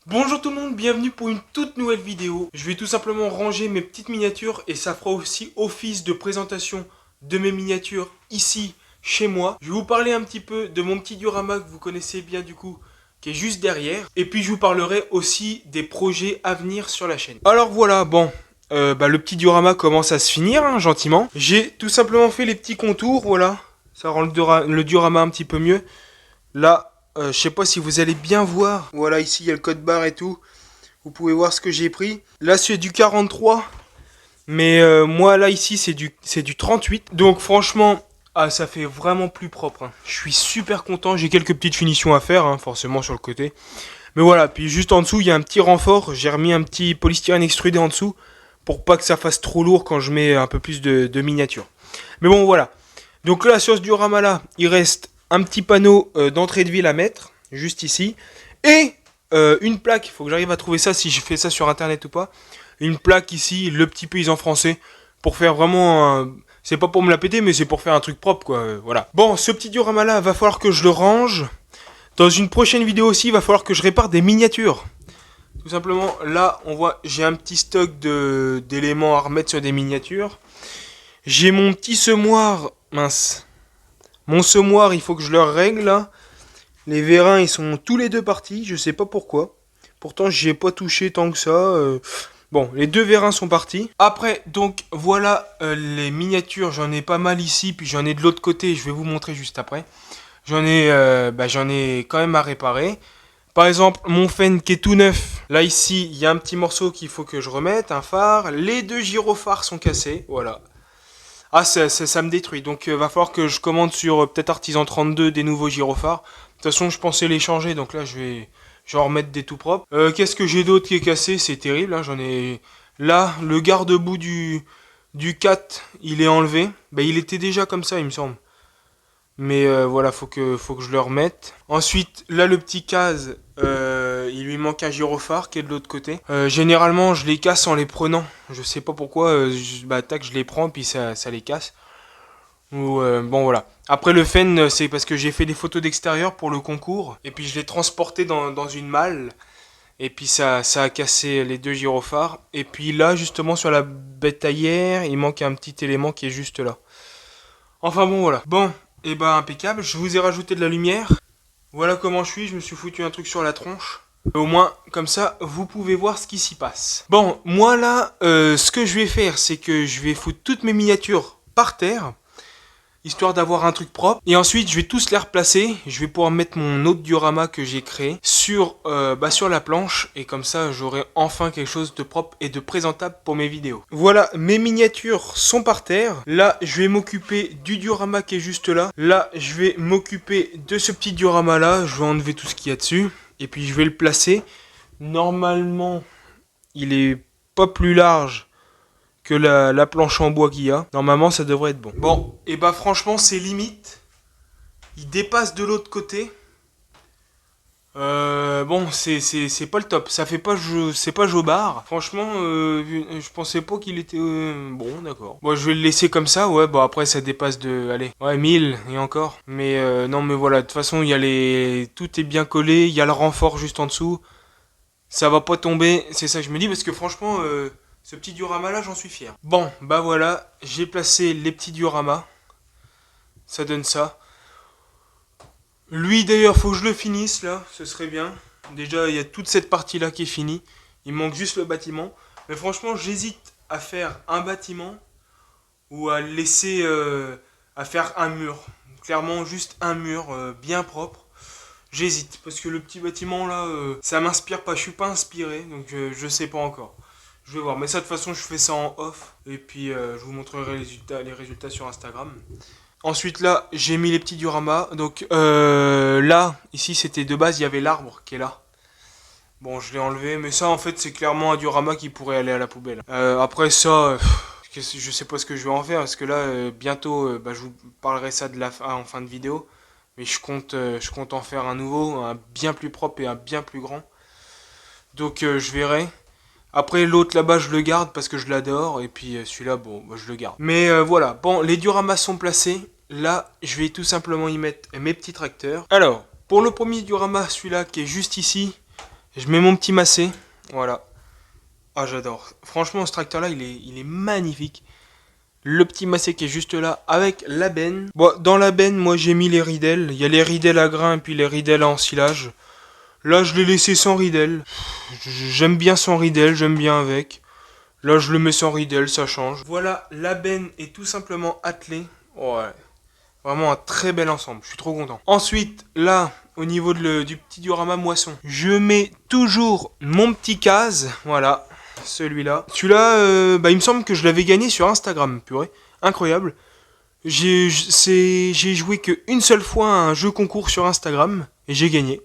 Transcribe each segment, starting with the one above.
Bonjour tout le monde, bienvenue pour une toute nouvelle vidéo. Je vais tout simplement ranger mes petites miniatures et ça fera aussi office de présentation de mes miniatures ici, chez moi. Je vais vous parler un petit peu de mon petit diorama que vous connaissez bien du coup, qui est juste derrière. Et puis je vous parlerai aussi des projets à venir sur la chaîne. Alors voilà, bon, le petit diorama commence à se finir, hein, gentiment. J'ai tout simplement fait les petits contours, voilà. Ça rend le diorama un petit peu mieux. Là, je sais pas si vous allez bien voir. Voilà, ici il y a le code barre et tout. Vous pouvez voir ce que j'ai pris. Là, c'est du 43. Mais moi, là, ici, c'est du 38. Donc, franchement, ça fait vraiment plus propre, hein. Je suis super content. J'ai quelques petites finitions à faire, hein, forcément, sur le côté. Mais voilà, puis juste en dessous, il y a un petit renfort. J'ai remis un petit polystyrène extrudé en dessous. Pour pas que ça fasse trop lourd quand je mets un peu plus de miniature. Mais bon, voilà. Donc là, sur ce diorama-là, il reste un petit panneau d'entrée de ville à mettre, juste ici. Et une plaque, il faut que j'arrive à trouver ça, si je fais ça sur internet ou pas. Une plaque ici, le petit paysan français, pour faire vraiment un... C'est pas pour me la péter, mais c'est pour faire un truc propre, quoi. Voilà. Bon, ce petit diorama-là, va falloir que je le range. Dans une prochaine vidéo aussi, il va falloir que je répare des miniatures. Tout simplement, là, on voit, j'ai un petit stock d'éléments à remettre sur des miniatures. J'ai mon petit semoir, mince. Mon semoir, il faut que je le règle, là. Les vérins, ils sont tous les deux partis, je sais pas pourquoi. Pourtant, j'y ai pas touché tant que ça. Bon, les deux vérins sont partis. Après, donc, voilà les miniatures. J'en ai pas mal ici, puis j'en ai de l'autre côté. Je vais vous montrer juste après. J'en ai quand même à réparer. Par exemple, mon Fen qui est tout neuf. Là, ici, il y a un petit morceau qu'il faut que je remette, un phare. Les deux gyrophares sont cassés, voilà. Ah, ça me détruit. Donc, va falloir que je commande sur peut-être Artisan 32 des nouveaux gyrophares. De toute façon, je pensais les changer, donc là, je vais en remettre des tout propres. Qu'est-ce que j'ai d'autre qui est cassé? C'est terrible, hein, j'en ai... Là, le garde-boue du 4, il est enlevé. Bah, il était déjà comme ça, il me semble. Mais voilà, faut que je le remette. Ensuite, là, le petit case, il lui manque un gyrophare qui est de l'autre côté. Généralement, je les casse en les prenant. Je sais pas pourquoi, tac, je les prends, puis ça les casse. Ou bon voilà. Après le Fen, c'est parce que j'ai fait des photos d'extérieur pour le concours. Et puis je l'ai transporté dans une malle. Et puis ça a cassé les deux gyrophares. Et puis là, justement, sur la bétaillère, il manque un petit élément qui est juste là. Enfin bon, voilà. Bon, et bah impeccable. Je vous ai rajouté de la lumière. Voilà comment je suis. Je me suis foutu un truc sur la tronche. Au moins, comme ça, vous pouvez voir ce qui s'y passe. Bon, moi là, ce que je vais faire, c'est que je vais foutre toutes mes miniatures par terre, histoire d'avoir un truc propre. Et ensuite, je vais tous les replacer. Je vais pouvoir mettre mon autre diorama que j'ai créé sur la planche. Et comme ça, j'aurai enfin quelque chose de propre et de présentable pour mes vidéos. Voilà, mes miniatures sont par terre. Là, je vais m'occuper du diorama qui est juste là. Là, je vais m'occuper de ce petit diorama là. Je vais enlever tout ce qu'il y a dessus. Et puis, je vais le placer. Normalement, il est pas plus large que la planche en bois qu'il y a. Normalement, ça devrait être bon. Bon, et bah franchement, c'est limite. Il dépasse de l'autre côté. Bon, c'est pas le top. Ça fait pas c'est pas Jobard. Franchement, je pensais pas qu'il était bon, d'accord. Bon, je vais le laisser comme ça. Ouais, bon après ça dépasse de, allez, ouais 1000 et encore. Mais non, mais voilà. De toute façon, il y a tout est bien collé. Il y a le renfort juste en dessous. Ça va pas tomber. C'est ça que je me dis parce que franchement. Ce petit diorama là, j'en suis fier. Bon, bah voilà, j'ai placé les petits dioramas. Ça donne ça. Lui d'ailleurs, faut que je le finisse là, ce serait bien. Déjà, il y a toute cette partie là qui est finie. Il manque juste le bâtiment. Mais franchement, j'hésite à faire un bâtiment ou à laisser à faire un mur. Clairement, juste un mur bien propre. J'hésite parce que le petit bâtiment là, ça m'inspire pas. Je suis pas inspiré, donc je sais pas encore. Je vais voir. Mais ça, de toute façon, je fais ça en off. Et puis, je vous montrerai les résultats sur Instagram. Ensuite, là, j'ai mis les petits dioramas. Donc, là, ici, c'était de base, il y avait l'arbre qui est là. Bon, je l'ai enlevé. Mais ça, en fait, c'est clairement un diorama qui pourrait aller à la poubelle. Après ça, je sais pas ce que je vais en faire. Parce que là, bientôt, je vous parlerai ça en fin de vidéo. Mais je compte en faire un nouveau, un bien plus propre et un bien plus grand. Donc, je verrai. Après l'autre là-bas je le garde parce que je l'adore et puis celui-là bon bah, je le garde. Mais voilà, bon les dioramas sont placés. Là je vais tout simplement y mettre mes petits tracteurs. Alors pour le premier diorama, celui-là qui est juste ici, Je mets mon petit massé. Voilà. Ah, j'adore. Franchement, ce tracteur-là, il est magnifique. Le petit massé qui est juste là avec la benne. Bon, dans la benne, moi j'ai mis les ridelles. Il y a les ridelles à grains et puis les ridelles à ensilage. Là, je l'ai laissé sans ridelles. J'aime bien sans ridelles, j'aime bien avec. Là, je le mets sans ridelles, ça change. Voilà, la benne est tout simplement attelée. Ouais. Vraiment un très bel ensemble, je suis trop content. Ensuite, là, au niveau du petit diorama moisson, je mets toujours mon petit case, voilà, celui-là. Celui-là, il me semble que je l'avais gagné sur Instagram, purée, incroyable. J'ai joué qu'une seule fois à un jeu concours sur Instagram, et j'ai gagné.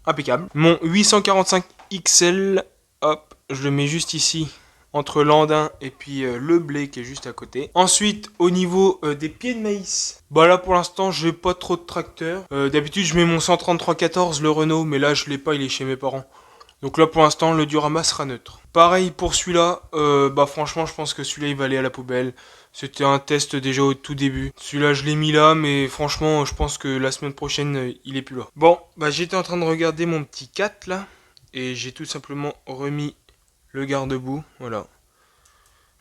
Impeccable. Mon 845 XL, hop, je le mets juste ici, entre l'andin et puis le blé qui est juste à côté. Ensuite, au niveau des pieds de maïs, bah là pour l'instant j'ai pas trop de tracteur. D'habitude je mets mon 13314, le Renault, mais là je l'ai pas, il est chez mes parents. Donc là pour l'instant le Diorama sera neutre. Pareil pour celui-là, bah franchement je pense que celui-là il va aller à la poubelle. C'était un test déjà au tout début. Celui-là je l'ai mis là, mais franchement je pense que la semaine prochaine il est plus là. Bon, bah j'étais en train de regarder mon petit 4 là, et j'ai tout simplement remis le garde-boue, voilà.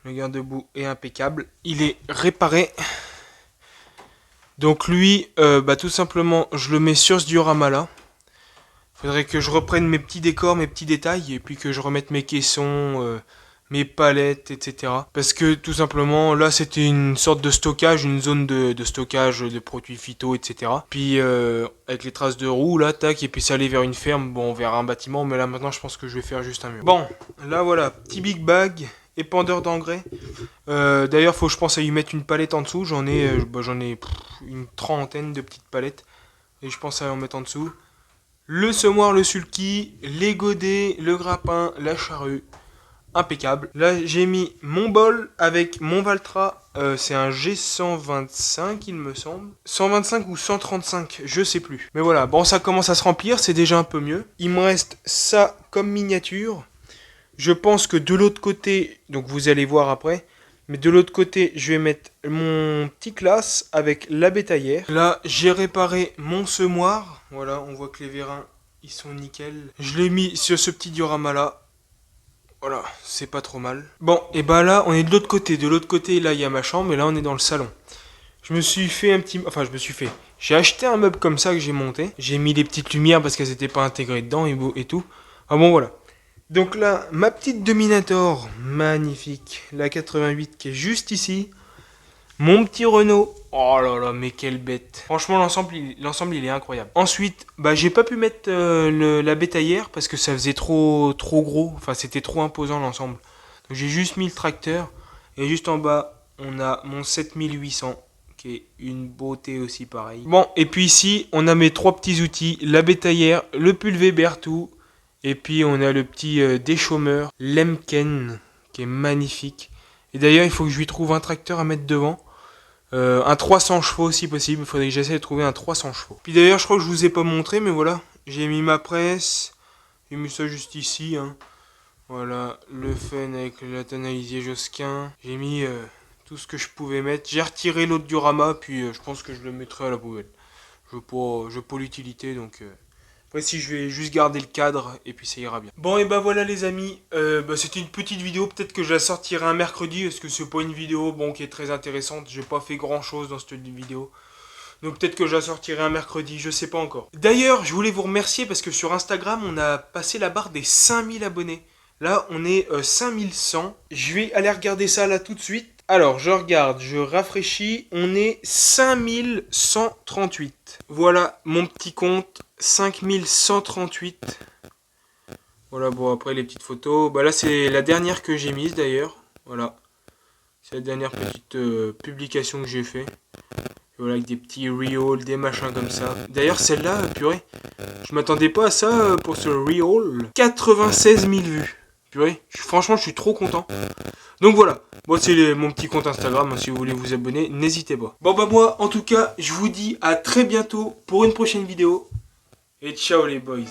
Le garde-boue est impeccable. Il est réparé. Donc lui, tout simplement, je le mets sur ce diorama là. Faudrait que je reprenne mes petits décors, mes petits détails, et puis que je remette mes caissons, mes palettes, etc. Parce que tout simplement, là c'était une sorte de stockage, une zone de stockage de produits phyto, etc. Puis avec les traces de roues, là, tac, et puis ça allait vers une ferme, bon, vers un bâtiment, mais là maintenant je pense que je vais faire juste un mur. Bon, là voilà, petit big bag, épandeur d'engrais. D'ailleurs, faut que je pense à y mettre une palette en dessous, j'en ai une trentaine de petites palettes, et je pense à en mettre en dessous. Le semoir, le sulky, les godets, le grappin, la charrue. Impeccable. Là, j'ai mis mon bol avec mon Valtra. C'est un G125, il me semble. 125 ou 135, je sais plus. Mais voilà, bon, ça commence à se remplir, c'est déjà un peu mieux. Il me reste ça comme miniature. Je pense que de l'autre côté, donc vous allez voir après, mais de l'autre côté, je vais mettre mon petit classe avec la bétaillère. Là, j'ai réparé mon semoir. Voilà, on voit que les vérins, ils sont nickel. Je l'ai mis sur ce petit diorama là. Voilà, c'est pas trop mal. Bon, et bah là, on est de l'autre côté. De l'autre côté, là, il y a ma chambre, et là, on est dans le salon. Je me suis fait un petit... Enfin, je me suis fait... J'ai acheté un meuble comme ça que j'ai monté. J'ai mis les petites lumières parce qu'elles n'étaient pas intégrées dedans et tout. Ah bon, voilà. Donc là, ma petite Dominator, magnifique. La 88 qui est juste ici. Mon petit Renault. Oh là là, mais quelle bête. Franchement, l'ensemble, il est incroyable. Ensuite, j'ai pas pu mettre la bétaillère parce que ça faisait trop gros. Enfin, c'était trop imposant l'ensemble. Donc j'ai juste mis le tracteur. Et juste en bas, on a mon 7800 qui est une beauté aussi pareil. Bon, et puis ici, on a mes trois petits outils. La bétaillère, le pulvé Berthoud. Et puis on a le petit déchaumeur Lemken qui est magnifique. Et d'ailleurs, il faut que je lui trouve un tracteur à mettre devant. Un 300 chevaux si possible. Il faudrait que j'essaie de trouver un 300 chevaux. Puis d'ailleurs, je crois que je vous ai pas montré, mais voilà. J'ai mis ma presse. J'ai mis ça juste ici. Hein. Voilà, le fun avec la tonalisier Josquin. J'ai mis tout ce que je pouvais mettre. J'ai retiré l'autre diorama, puis je pense que je le mettrai à la poubelle. Je veux pas l'utilité, donc... Après, si je vais juste garder le cadre, et puis ça ira bien. Bon, et voilà les amis, c'était une petite vidéo, peut-être que je la sortirai un mercredi, parce que c'est pas une vidéo qui est très intéressante, j'ai pas fait grand chose dans cette vidéo. Donc peut-être que je la sortirai un mercredi, je sais pas encore. D'ailleurs, je voulais vous remercier, parce que sur Instagram, on a passé la barre des 5000 abonnés. Là, on est 5100. Je vais aller regarder ça là tout de suite. Alors, je regarde, je rafraîchis, on est 5138. Voilà mon petit compte, 5138. Voilà, bon, après les petites photos. Là, c'est la dernière que j'ai mise d'ailleurs. Voilà. C'est la dernière petite publication que j'ai fait. Voilà, avec des petits reels, des machins comme ça. D'ailleurs, celle-là, purée, je m'attendais pas à ça pour ce reel. 96 000 vues. Purée, franchement, je suis trop content. Donc voilà, bon, c'est mon petit compte Instagram, hein, si vous voulez vous abonner, n'hésitez pas. Bon moi, en tout cas, je vous dis à très bientôt pour une prochaine vidéo. Et ciao les boys.